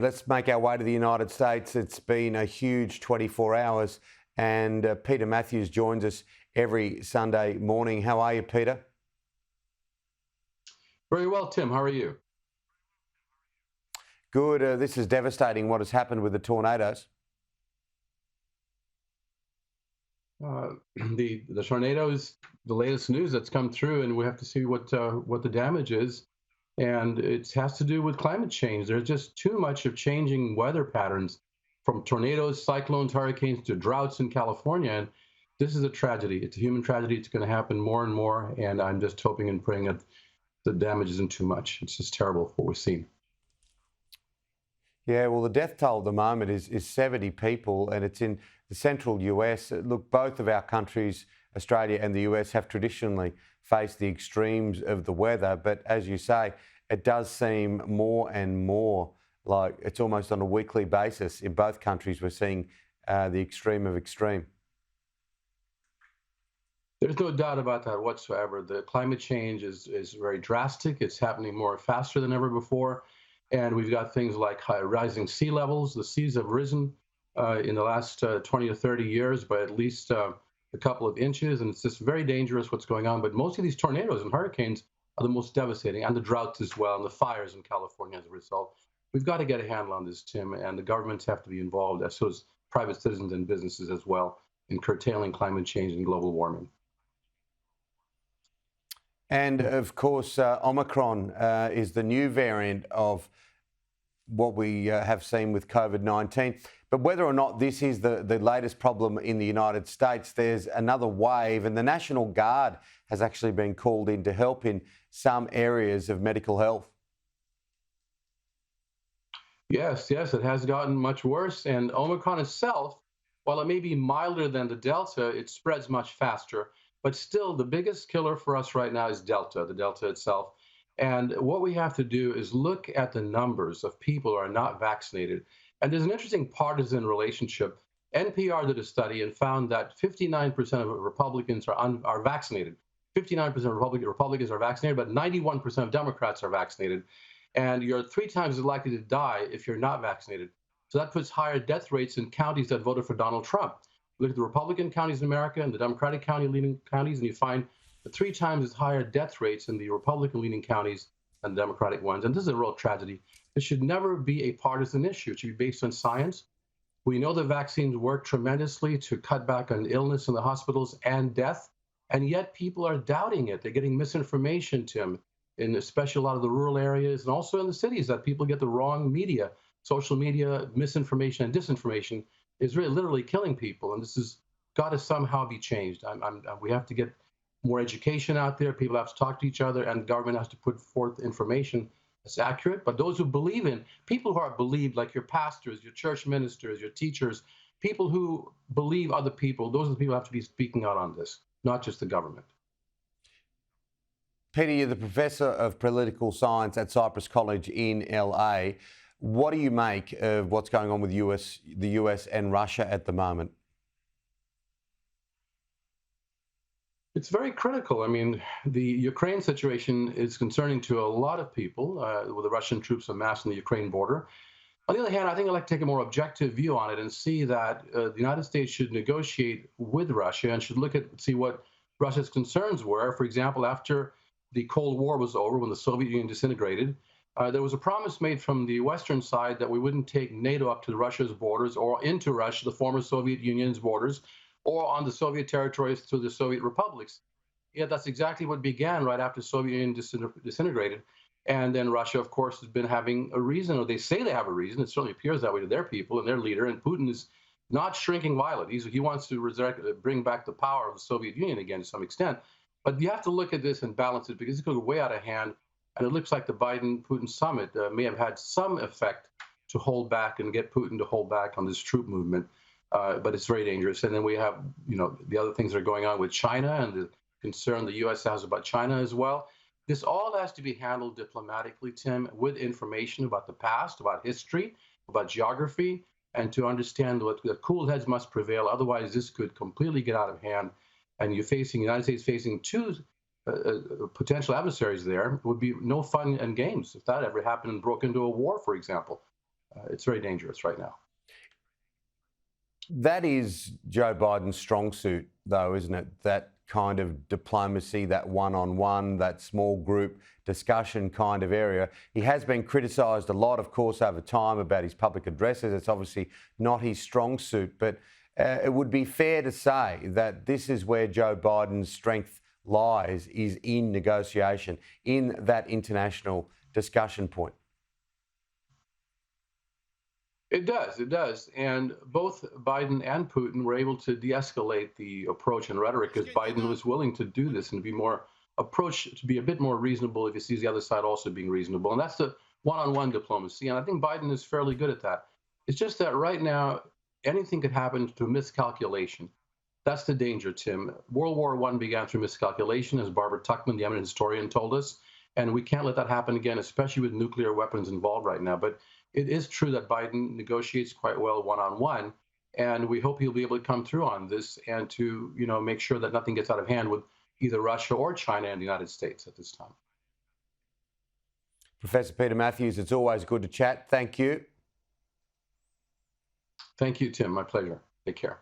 Let's make our way to the United States. It's been a huge 24 hours, and Peter Matthews joins us every Sunday morning. How are you, Peter? Very well, Tim. How are you? Good. This is devastating what has happened with the tornadoes. The tornadoes, the latest news that's come through, and we have to see what the damage is. And it has to do with climate change. There's just too much of changing weather patterns, from tornadoes, cyclones, hurricanes to droughts in California. And this is a tragedy. It's a human tragedy. It's going to happen more and more. And I'm just hoping and praying that the damage isn't too much. It's just terrible what we're seeing. Yeah, well, the death toll at the moment is 70 people, and it's in the central US. Look, both of our countries, Australia and the US, have traditionally faced the extremes of the weather. But as you say, it does seem more and more like it's almost on a weekly basis. In both countries, we're seeing the extreme of extreme. There's no doubt about that whatsoever. The climate change is very drastic. It's happening more faster than ever before. And we've got things like rising sea levels. The seas have risen in the last 20 to 30 years by at least a couple of inches. And it's just very dangerous what's going on. But most of these tornadoes and hurricanes are the most devastating, and the droughts as well, and the fires in California as a result. We've got to get a handle on this, Tim, and the governments have to be involved, as so as private citizens and businesses as well, in curtailing climate change and global warming. And of course, Omicron is the new variant of what we have seen with COVID-19. But whether or not this is the latest problem in the United States, there's another wave, and the National Guard has actually been called in to help in some areas of medical health. Yes, it has gotten much worse. And Omicron itself, while it may be milder than the Delta, it spreads much faster. But still, the biggest killer for us right now is Delta, the Delta itself. And what we have to do is look at the numbers of people who are not vaccinated. And there's an interesting partisan relationship. NPR did a study and found that 59% of Republicans are vaccinated. 59% of Republicans are vaccinated, but 91% of Democrats are vaccinated. And you're 3 times as likely to die if you're not vaccinated. So that puts higher death rates in counties that voted for Donald Trump. Look at the Republican counties in America and the Democratic leading counties, and you find 3 times as higher death rates in the Republican-leaning counties than the Democratic ones. And this is a real tragedy. It should never be a partisan issue. It should be based on science. We know the vaccines work tremendously to cut back on illness in the hospitals and death, and yet people are doubting it. They're getting misinformation, Tim, in especially a lot of the rural areas and also in the cities, that people get the wrong media. Social media, misinformation and disinformation is really literally killing people, and this has got to somehow be changed. We have to get more education out there. People have to talk to each other, and the government has to put forth information that's accurate. But those who believe in, people who are believed, like your pastors, your church ministers, your teachers, people who believe other people, those are the people who have to be speaking out on this, not just the government. Peter, you're the Professor of Political Science at Cypress College in LA. What do you make of what's going on with the US and Russia at the moment? It's very critical. I mean, the Ukraine situation is concerning to a lot of people, with the Russian troops amassed on the Ukraine border. On the other hand, I think I'd like to take a more objective view on it and see that the United States should negotiate with Russia and should see what Russia's concerns were. For example, after the Cold War was over, when the Soviet Union disintegrated, there was a promise made from the Western side that we wouldn't take NATO up to Russia's borders or into Russia, the former Soviet Union's borders, or on the Soviet territories through the Soviet republics. Yet that's exactly what began right after the Soviet Union disintegrated. And then Russia, of course, has been having a reason, or they say they have a reason. It certainly appears that way to their people and their leader. And Putin is not shrinking violent. He wants to bring back the power of the Soviet Union again to some extent. But you have to look at this and balance it, because it's going way out of hand. And it looks like the Biden-Putin summit may have had some effect to hold back and get Putin to hold back on this troop movement. But it's very dangerous. And then we have, the other things that are going on with China and the concern the U.S. has about China as well. This all has to be handled diplomatically, Tim, with information about the past, about history, about geography, and to understand what the cool heads must prevail. Otherwise, this could completely get out of hand. And the United States facing 2 potential adversaries there would be no fun and games if that ever happened and broke into a war, for example. It's very dangerous right now. That is Joe Biden's strong suit, though, isn't it? That kind of diplomacy, that one-on-one, that small group discussion kind of area. He has been criticised a lot, of course, over time about his public addresses. It's obviously not his strong suit, but it would be fair to say that this is where Joe Biden's strength lies, is in negotiation, in that international discussion point. It does. And both Biden and Putin were able to de-escalate the approach and rhetoric because Biden was willing to do this and to be a bit more reasonable if he sees the other side also being reasonable. And that's the one-on-one diplomacy. And I think Biden is fairly good at that. It's just that right now, anything could happen to miscalculation. That's the danger, Tim. World War I began through miscalculation, as Barbara Tuchman, the eminent historian, told us. And we can't let that happen again, especially with nuclear weapons involved right now. But it is true that Biden negotiates quite well one-on-one, and we hope he'll be able to come through on this and to, make sure that nothing gets out of hand with either Russia or China and the United States at this time. Professor Peter Matthews, it's always good to chat. Thank you. Thank you, Tim. My pleasure. Take care.